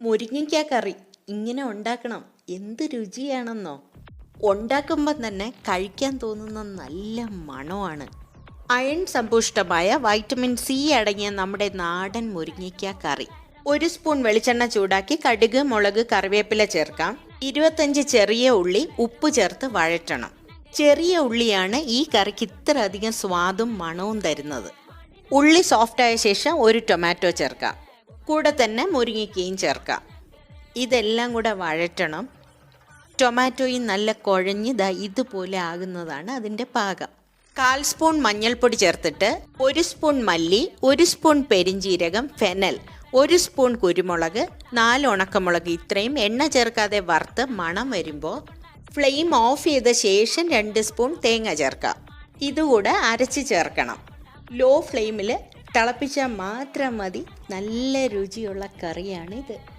മുരിങ്ങയ്ക്ക കറി ഇങ്ങനെ ഉണ്ടാക്കണം. എന്ത് രുചിയാണെന്നോ. ഉണ്ടാക്കുമ്പം തന്നെ കഴിക്കാൻ തോന്നുന്ന നല്ല മണമാണ്. അയൺ സമ്പുഷ്ടമായ വൈറ്റമിൻ സി അടങ്ങിയ നമ്മുടെ നാടൻ മുരിങ്ങയ്ക്ക കറി. 1 സ്പൂൺ വെളിച്ചെണ്ണ ചൂടാക്കി കടുക്, മുളക്, കറിവേപ്പില ചേർക്കാം. 25 ചെറിയ ഉള്ളി ഉപ്പ് ചേർത്ത് വഴറ്റണം. ചെറിയ ഉള്ളിയാണ് ഈ കറിക്ക് ഇത്ര അധികം സ്വാദും മണവും തരുന്നത്. ഉള്ളി സോഫ്റ്റായ ശേഷം 1 ടൊമാറ്റോ ചേർക്കാം. കൂടെ തന്നെ മുരിങ്ങയ്ക്കയും ചേർക്കാം. ഇതെല്ലാം കൂടെ വഴറ്റണം. ടൊമാറ്റോയും നല്ല കുഴഞ്ഞ് ഇതുപോലെ ആകുന്നതാണ് അതിൻ്റെ പാകം. 1/4 സ്പൂൺ മഞ്ഞൾപ്പൊടി ചേർത്തിട്ട് 1 സ്പൂൺ മല്ലി, 1 സ്പൂൺ പെരിഞ്ജീരകം, ഫെനൽ, 1 സ്പൂൺ കുരുമുളക്, 4 ഉണക്കമുളക് ഇത്രയും എണ്ണ ചേർക്കാതെ വറുത്ത് മണം വരുമ്പോൾ ഫ്ലെയിം ഓഫ് ചെയ്ത ശേഷം 2 സ്പൂൺ തേങ്ങ ചേർക്കാം. ഇതുകൂടെ അരച്ച് ചേർക്കണം. ലോ ഫ്ലെയിമിൽ തിളപ്പിച്ചാൽ മാത്രം മതി. നല്ല രുചിയുള്ള കറിയാണിത്.